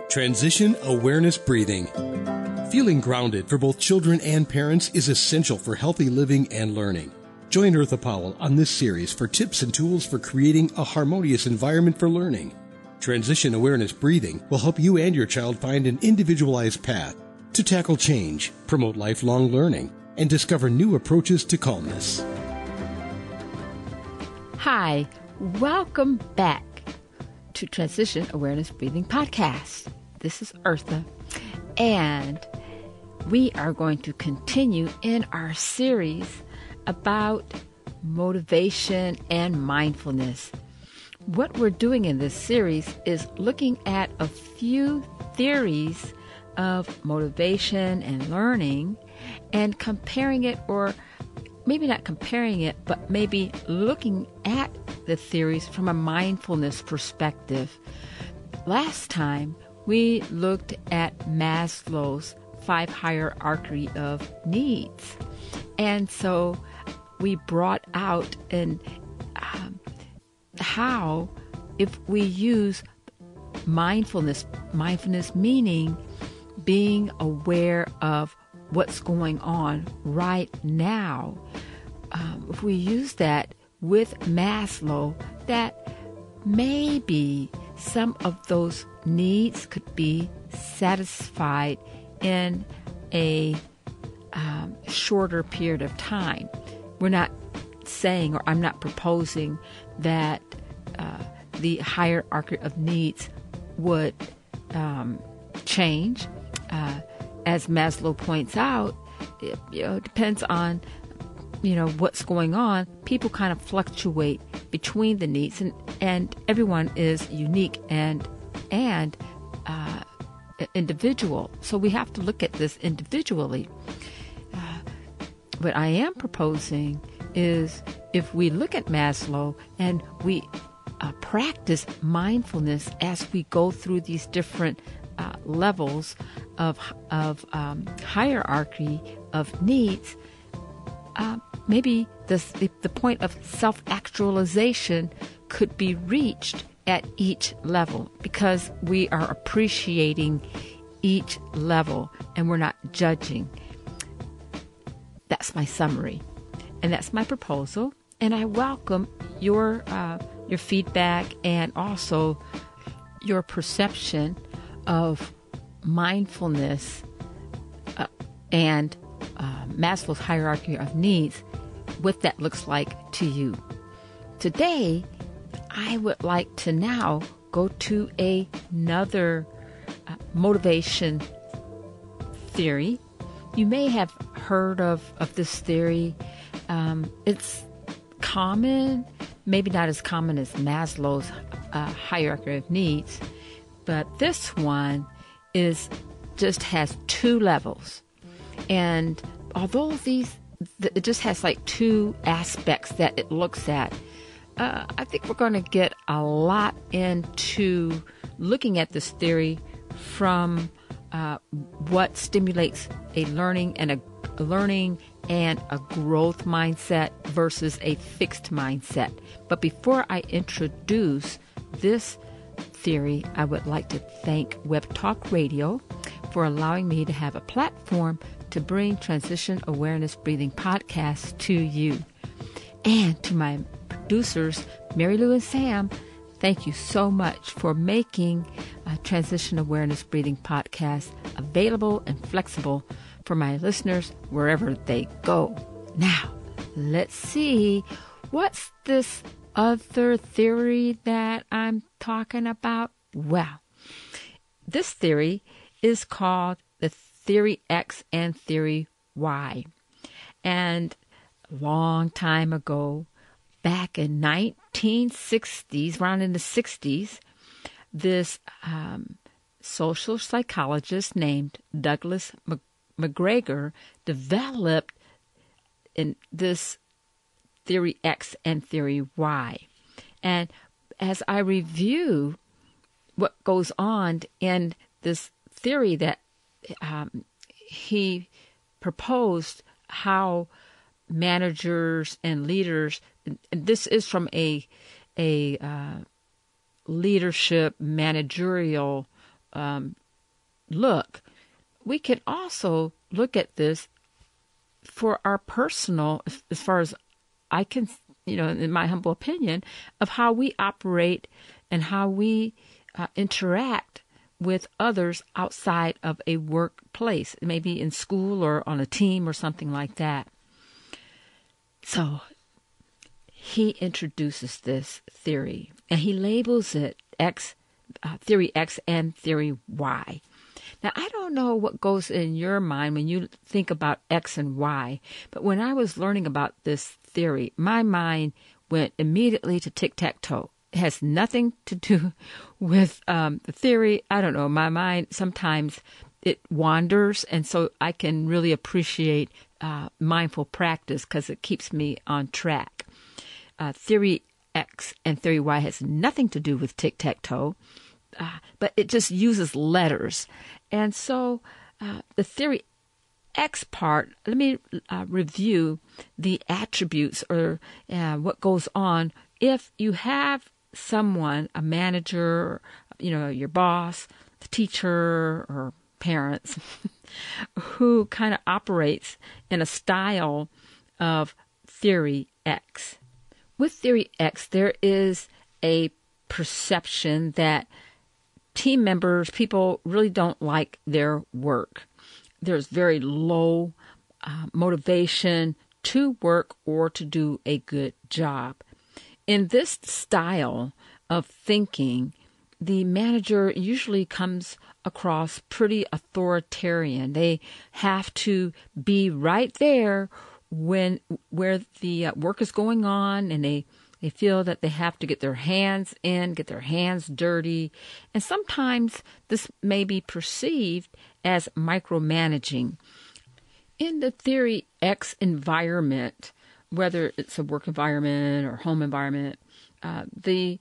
Transition Awareness Breathing. Feeling grounded for both children and parents is essential for healthy living and learning. Join Eartha Powell on this series for tips and tools for creating a harmonious environment for learning. Transition Awareness Breathing will help you and your child find an individualized path to tackle change, promote lifelong learning, and discover new approaches to calmness. Hi, welcome back to Transition Awareness Breathing Podcast. This is Eartha, and we are going to continue in our series about motivation and mindfulness. What we're doing in this series is looking at a few theories of motivation and learning and comparing it, or maybe not comparing it, but maybe looking at the theories from a mindfulness perspective. Last time, we looked at Maslow's 5 hierarchy of needs. And so we brought out how if we use mindfulness meaning being aware of what's going on right now, if we use that with Maslow, that maybe some of those needs could be satisfied in a shorter period of time. We're not saying, or I'm not proposing, that the hierarchy of needs would change. As Maslow points out, it depends on what's going on. People kind of fluctuate between the needs, and everyone is unique and individual. So we have to look at this individually. What I am proposing is, if we look at Maslow and we practice mindfulness as we go through these different levels of hierarchy of needs, maybe the point of self-actualization could be reached at each level, because we are appreciating each level and we're not judging. That's my summary, and that's my proposal. And I welcome your feedback and also your perception of mindfulness and Maslow's hierarchy of needs, what that looks like to you. Today, I would like to now go to another motivation theory. You may have heard of this theory. It's common, maybe not as common as Maslow's hierarchy of needs, but this one just has 2 levels. And although it just has like 2 aspects that it looks at, I think we're going to get a lot into looking at this theory from what stimulates a learning and a growth mindset versus a fixed mindset. But before I introduce this theory, I would like to thank Web Talk Radio for allowing me to have a platform to bring Transition Awareness Breathing Podcast to you. And to my producers, Mary Lou and Sam, thank you so much for making Transition Awareness Breathing Podcast available and flexible for my listeners wherever they go. Now, let's see, what's this other theory that I'm talking about? Well, this theory is called the Theory X and Theory Y. And a long time ago, back in 1960s, around in the 60s, this social psychologist named Douglas McGregor developed in this Theory X and Theory Y. And as I review what goes on in this theory that he proposed, how managers and leaders, and this is from a leadership managerial look, we can also look at this for our personal, as far as I can, in my humble opinion, of how we operate and how we interact with others outside of a workplace, maybe in school or on a team or something like that. So he introduces this theory, and he labels it theory X and theory Y. Now, I don't know what goes in your mind when you think about X and Y, but when I was learning about this theory, my mind went immediately to tic-tac-toe. It has nothing to do with the theory. I don't know. My mind, sometimes it wanders, and so I can really appreciate mindful practice because it keeps me on track. Theory X and theory Y has nothing to do with tic-tac-toe, but it just uses letters. And so the theory X part, let me review the attributes or what goes on if you have someone, a manager, your boss, the teacher, or parents, who kind of operates in a style of theory X. With theory X, there is a perception that team members, people really don't like their work. There's very low motivation to work or to do a good job. In this style of thinking, the manager usually comes across pretty authoritarian. They have to be right there where the work is going on, and they feel that they have to get their hands in, get their hands dirty. And sometimes this may be perceived as micromanaging. In the theory X environment, whether it's a work environment or home environment, the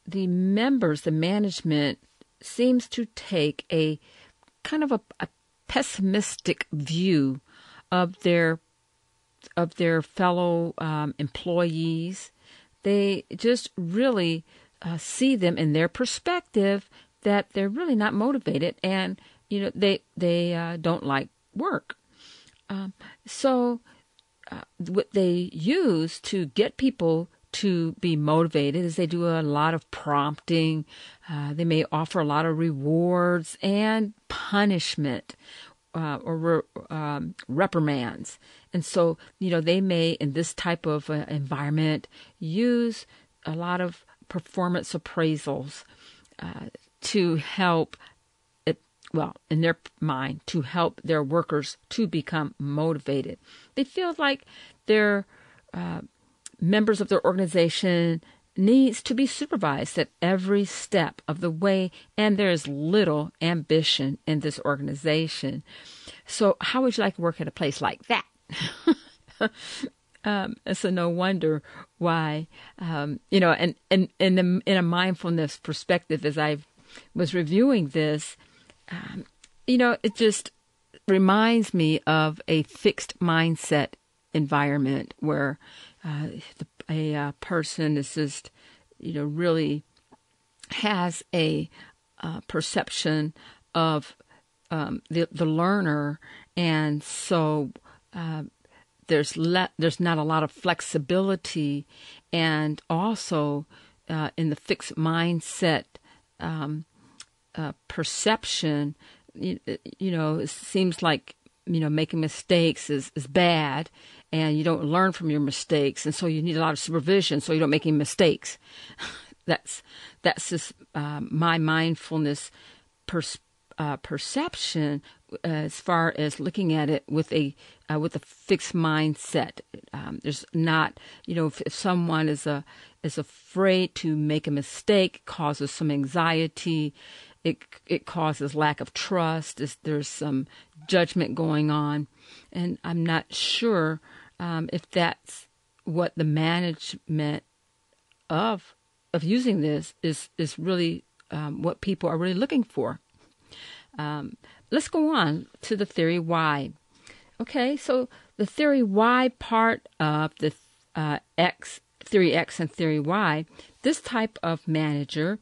members, the management, seems to take a kind of a pessimistic view of their fellow employees. They just really see them in their perspective that they're really not motivated, and they don't like work. So what they use to get people to be motivated is they do a lot of prompting. They may offer a lot of rewards and punishment or reprimands. And so, they may, in this type of environment, use a lot of performance appraisals to help in their mind, to help their workers to become motivated. They feel like their members of their organization needs to be supervised at every step of the way, and there is little ambition in this organization. So how would you like to work at a place like that? So no wonder why, and in a mindfulness perspective, as I was reviewing this, it just reminds me of a fixed mindset environment where a person is just, really has a perception of the learner, and so there's not a lot of flexibility, and also in the fixed mindset perception, it seems like making mistakes is bad, and you don't learn from your mistakes, and so you need a lot of supervision so you don't make any mistakes. That's just my mindfulness perception as far as looking at it with a fixed mindset. There's not, if someone is afraid to make a mistake, it causes some anxiety. It causes lack of trust. There's some judgment going on, and I'm not sure if that's what the management of using this is really what people are really looking for. Let's go on to the theory Y. Okay, so the theory Y part of the theory X and theory Y, this type of manager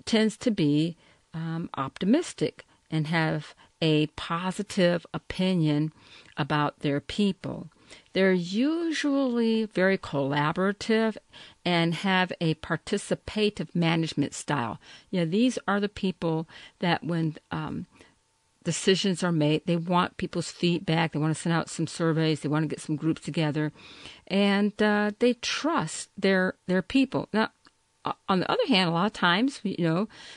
tends to be optimistic and have a positive opinion about their people. They're usually very collaborative and have a participative management style. These are the people that when decisions are made, they want people's feedback. They want to send out some surveys. They want to get some groups together, and they trust their people. Now, on the other hand, a lot of times,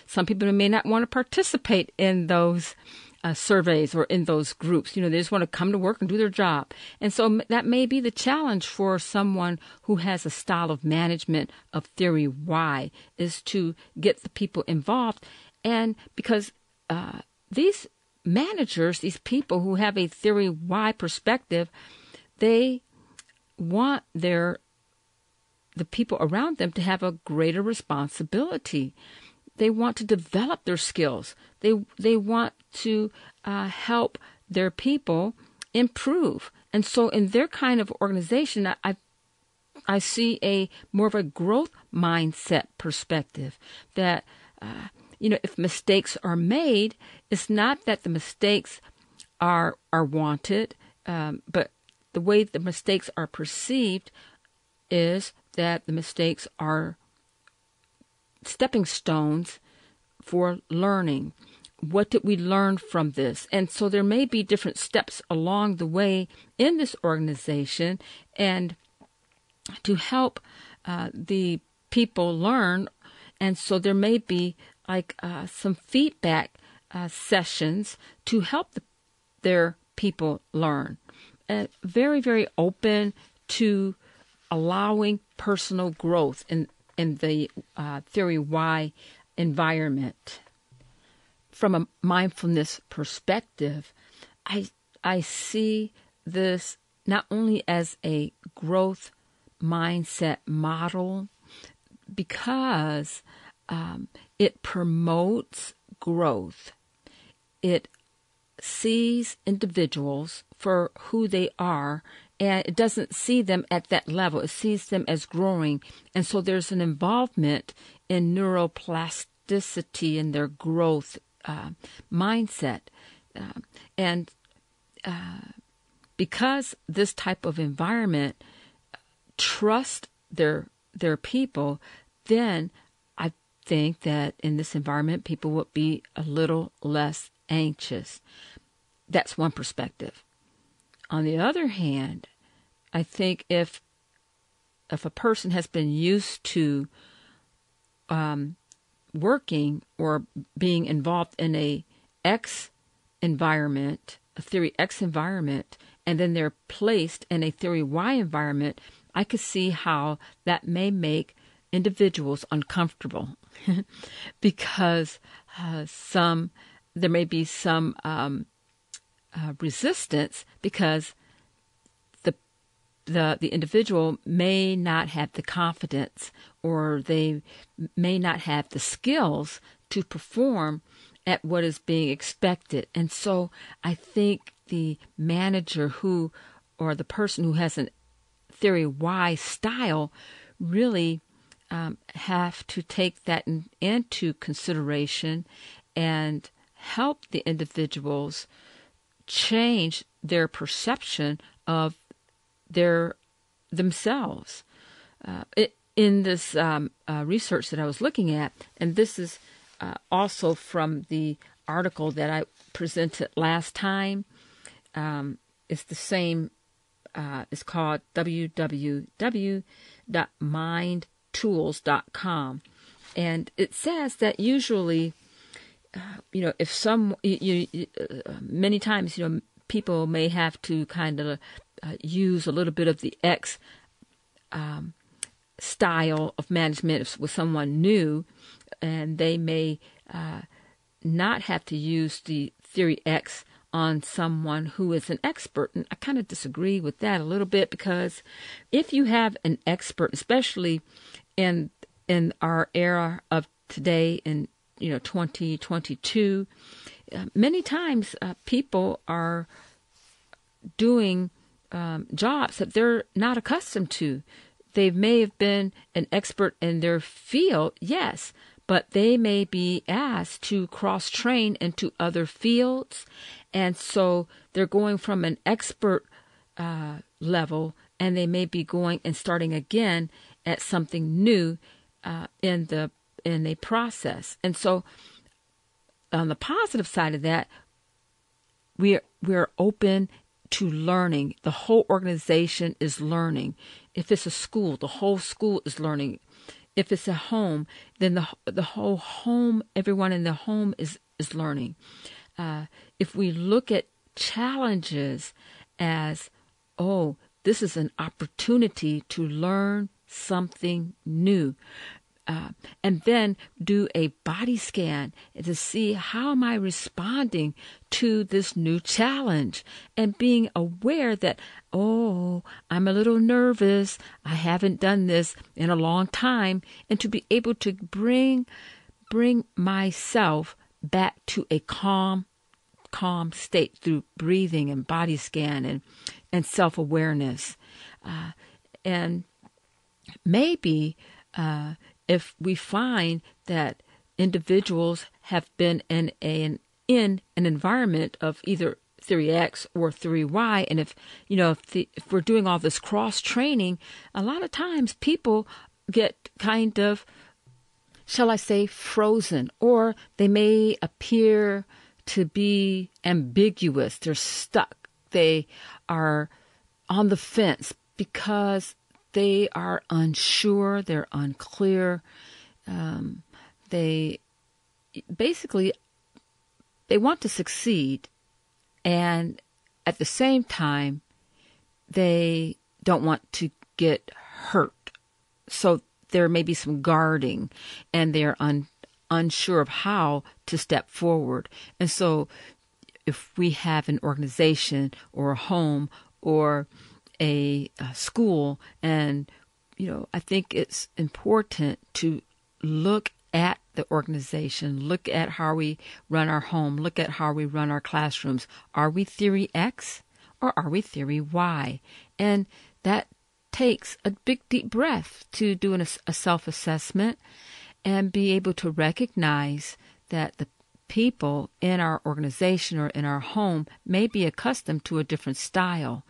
some people may not want to participate in those surveys or in those groups. They just want to come to work and do their job. And so that may be the challenge for someone who has a style of management of theory Y, is to get the people involved. And because these managers, these people who have a theory Y perspective, they want the people around them to have a greater responsibility. They want to develop their skills. They want to help their people improve. And so in their kind of organization, I see a more of a growth mindset perspective that, if mistakes are made, it's not that the mistakes are wanted, but the way the mistakes are perceived is that the mistakes are stepping stones for learning. What did we learn from this? And so there may be different steps along the way in this organization, and to help the people learn. And so there may be some feedback sessions to help their people learn. Very, very open to allowing personal growth in the Theory Y environment. From a mindfulness perspective, I see this not only as a growth mindset model, because it promotes growth. It sees individuals for who they are, and it doesn't see them at that level. It sees them as growing. And so there's an involvement in neuroplasticity in their growth mindset. And because this type of environment trusts their people, then I think that in this environment, people would be a little less anxious. That's one perspective. On the other hand, I think if a person has been used to working or being involved in a X environment, a theory X environment, and then they're placed in a theory Y environment, I could see how that may make individuals uncomfortable because there may be some resistance, because the individual may not have the confidence, or they may not have the skills to perform at what is being expected. And so I think the manager or the person who has a Theory Y style really have to take that into consideration and help the individuals change their perception of themselves. In this research that I was looking at, and this is also from the article that I presented last time, it's the same. It's called www.mindtools.com, and it says that usually, if many times, people may have to kind of use a little bit of the X style of management with someone new, and they may not have to use the Theory X on someone who is an expert. And I kind of disagree with that a little bit, because if you have an expert, especially in our era of today, in 2022, many times people are doing jobs that they're not accustomed to. They may have been an expert in their field, yes, but they may be asked to cross-train into other fields. And so they're going from an expert level, and they may be going and starting again at something new in a process. And so on the positive side of that, we're open to learning. The whole organization is learning. If it's a school, the whole school is learning. If it's a home, then the whole home, everyone in the home is learning. If we look at challenges as, this is an opportunity to learn something new, and then do a body scan to see how am I responding to this new challenge, and being aware that, I'm a little nervous, I haven't done this in a long time, and to be able to bring myself back to a calm state through breathing and body scan and self-awareness. And maybe if we find that individuals have been in an environment of either theory X or theory Y, and if we're doing all this cross training, a lot of times people get kind of, shall I say, frozen, or they may appear to be ambiguous. They're stuck. They are on the fence because they are unsure, they're unclear. They want to succeed, and at the same time, they don't want to get hurt. So there may be some guarding, and they're unsure of how to step forward. And so if we have an organization or a home or a school, and I think it's important to look at the organization, look at how we run our home, look at how we run our classrooms. Are we theory X or are we theory Y? And that takes a big deep breath to do a self-assessment and be able to recognize that the people in our organization or in our home may be accustomed to a different style.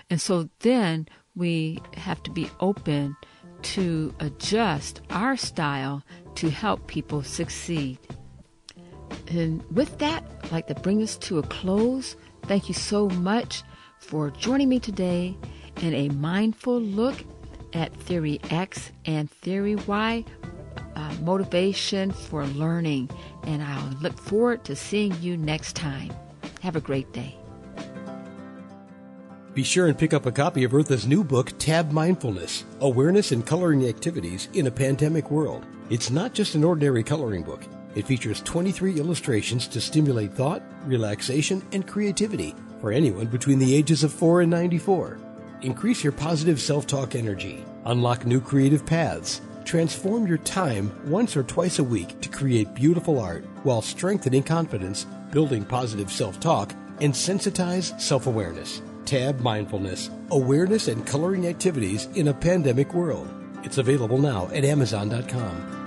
And so then we have to be open to adjust our style to help people succeed. And with that, I'd like to bring us to a close. Thank you so much for joining me today in a mindful look at Theory X and Theory Y, motivation for learning. And I'll look forward to seeing you next time. Have a great day. Be sure and pick up a copy of Eartha's new book, Tab Mindfulness, Awareness and Coloring Activities in a Pandemic World. It's not just an ordinary coloring book. It features 23 illustrations to stimulate thought, relaxation, and creativity for anyone between the ages of 4 and 94. Increase your positive self-talk energy. Unlock new creative paths. Transform your time once or twice a week to create beautiful art while strengthening confidence, building positive self-talk, and sensitize self-awareness. Tab Mindfulness, Awareness and Coloring Activities in a Pandemic World. It's available now at Amazon.com.